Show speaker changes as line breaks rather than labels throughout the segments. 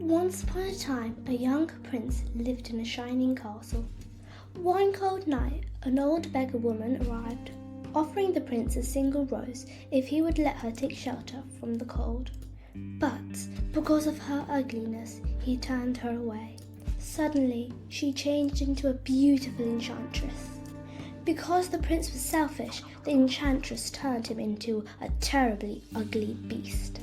Once upon a time, a young prince lived in a shining castle. One cold night, an old beggar woman arrived, offering the prince a single rose if he would let her take shelter from the cold. But because of her ugliness, he turned her away. Suddenly, she changed into a beautiful enchantress. Because the prince was selfish, the enchantress turned him into a terribly ugly beast.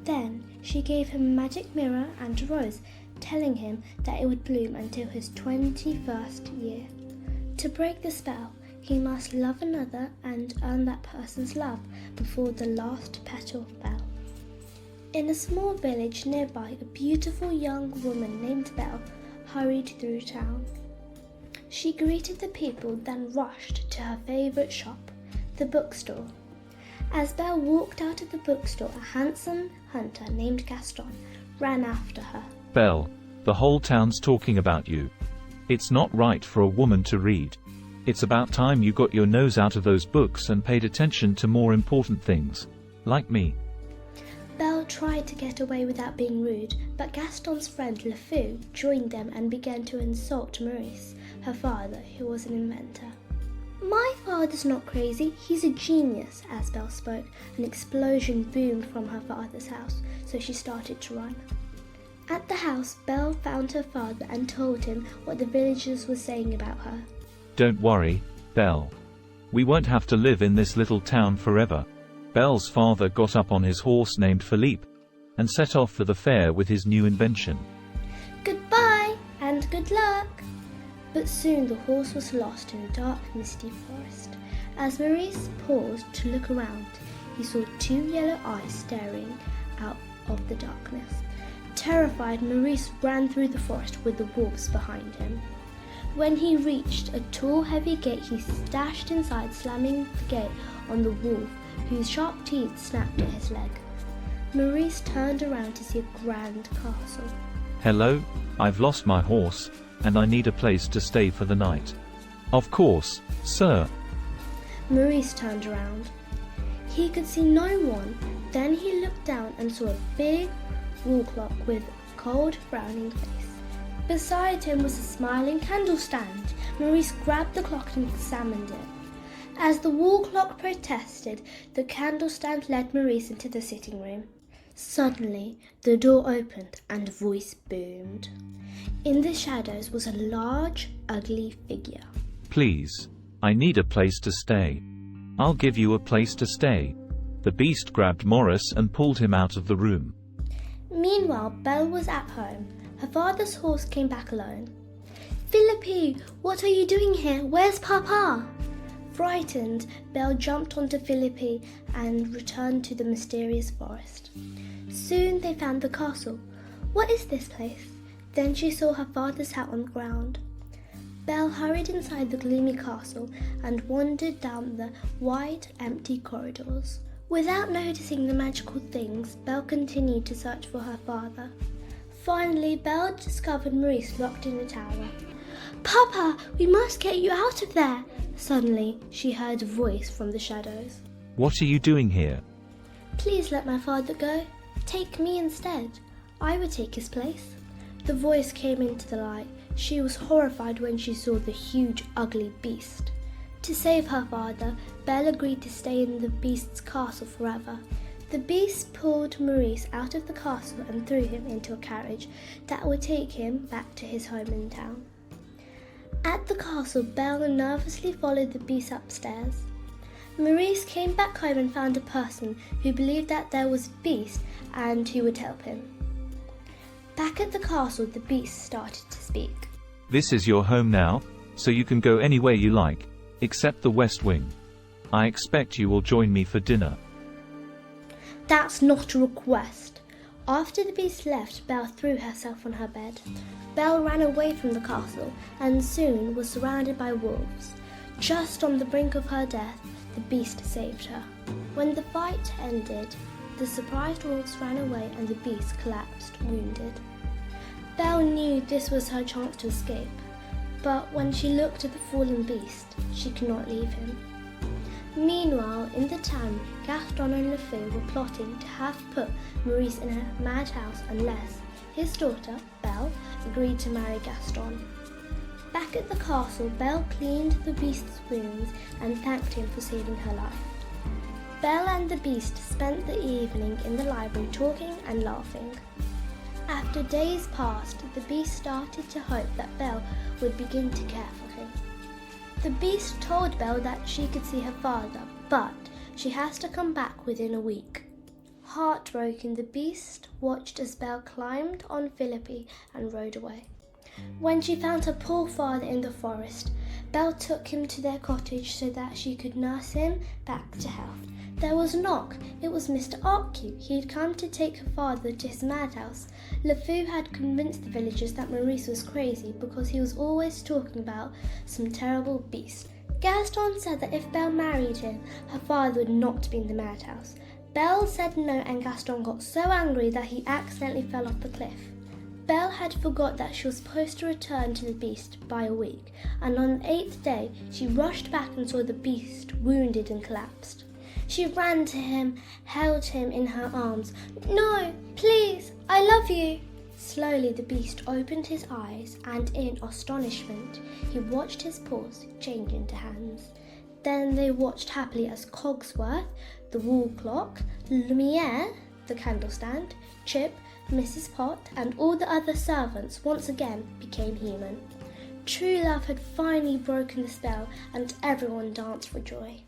Then she gave him a magic mirror and a rose, telling him that it would bloom until his 21st year. To break the spell, he must love another and earn that person's love before the last petal fell. In a small village nearby, a beautiful young woman named Belle hurried through town. She greeted the people, then rushed to her favourite shop, the bookstore. As Belle walked out of the bookstore, a handsome hunter named Gaston ran after her.
Belle, the whole town's talking about you. It's not right for a woman to read. It's about time you got your nose out of those books and paid attention to more important things, like me.
Belle tried to get away without being rude, but Gaston's friend Le Fou joined them and began to insult Maurice, her father, who was an inventor. "My father's not crazy, he's a genius." As Belle spoke, an explosion boomed from her father's house, so she started to run. At the house, Belle found her father and told him what the villagers were saying about her.
Don't worry, Belle. We won't have to live in this little town forever. Belle's father got up on his horse named Philippe and set off for the fair with his new invention.
"Goodbye and good luck." But soon the horse was lost in a dark, misty forest. As Maurice paused to look around, he saw two yellow eyes staring out of the darkness. Terrified, Maurice ran through the forest with the wolves behind him. When he reached a tall, heavy gate, he dashed inside, slamming the gate on the wolf, whose sharp teeth snapped at his leg. Maurice turned around to see a grand castle.
Hello, I've lost my horse, and I need a place to stay for the night. Of course, sir.
Maurice turned around. He could see no one. Then he looked down and saw a big wall clock with a cold, frowning face. Beside him was a smiling candle stand. Maurice grabbed the clock and examined it. As the wall clock protested, the candle stand led Maurice into the sitting room. Suddenly, the door opened and a voice boomed. In the shadows was a large, ugly figure.
Please, I need a place to stay. I'll give you a place to stay. The beast grabbed Maurice and pulled him out of the room.
Meanwhile, Belle was at home. Her father's horse came back alone. "Philippe, what are you doing here? Where's Papa?" Frightened, Belle jumped onto Philippe and returned to the mysterious forest. Soon they found the castle. "What is this place?" Then she saw her father's hat on the ground. Belle hurried inside the gloomy castle and wandered down the wide, empty corridors. Without noticing the magical things, Belle continued to search for her father. Finally, Belle discovered Maurice locked in a tower. "Papa, we must get you out of there!" Suddenly, she heard a voice from the shadows.
What are you doing here?
"Please let my father go. Take me instead. I would take his place." The voice came into the light. She was horrified when she saw the huge, ugly beast. To save her father, Belle agreed to stay in the beast's castle forever. The beast pulled Maurice out of the castle and threw him into a carriage that would take him back to his home in town. At the castle, Belle nervously followed the beast upstairs. Maurice came back home and found a person who believed that there was a beast and who would help him. Back at the castle, the beast started to speak.
This is your home now, so you can go anywhere you like, except the West Wing. I expect you will join me for dinner.
"That's not a request." After the beast left, Belle threw herself on her bed. Belle ran away from the castle and soon was surrounded by wolves. Just on the brink of her death, the beast saved her. When the fight ended, the surprised wolves ran away and the beast collapsed, wounded. Belle knew this was her chance to escape, but when she looked at the fallen beast, she could not leave him. Meanwhile, in the town, Gaston and Le Fou were plotting to have put Maurice in a madhouse unless His daughter, Belle, agreed to marry Gaston. Back at the castle, Belle cleaned the beast's wounds and thanked him for saving her life. Belle and the beast spent the evening in the library talking and laughing. After days passed, the beast started to hope that Belle would begin to care for him. The beast told Belle that she could see her father, but she has to come back within a week. Heartbroken, the beast watched as Belle climbed on Philippi and rode away. When she found her poor father in the forest, Belle took him to their cottage so that she could nurse him back to health. There was a knock. It was Mr. Arcue. He had come to take her father to his madhouse. LeFou had convinced the villagers that Maurice was crazy because he was always talking about some terrible beast. Gaston said that if Belle married him, her father would not be in the madhouse. Belle said no, and Gaston got so angry that he accidentally fell off the cliff. Belle had forgot that she was supposed to return to the beast by a week, and on the 8th day she rushed back and saw the beast wounded and collapsed. She ran to him, held him in her arms. "No, please, I love you." Slowly the beast opened his eyes, and in astonishment he watched his paws change into hands. Then they watched happily as Cogsworth, the wall clock, Lumiere, the candle stand, Chip, Mrs. Pot, and all the other servants once again became human. True love had finally broken the spell, and everyone danced for joy.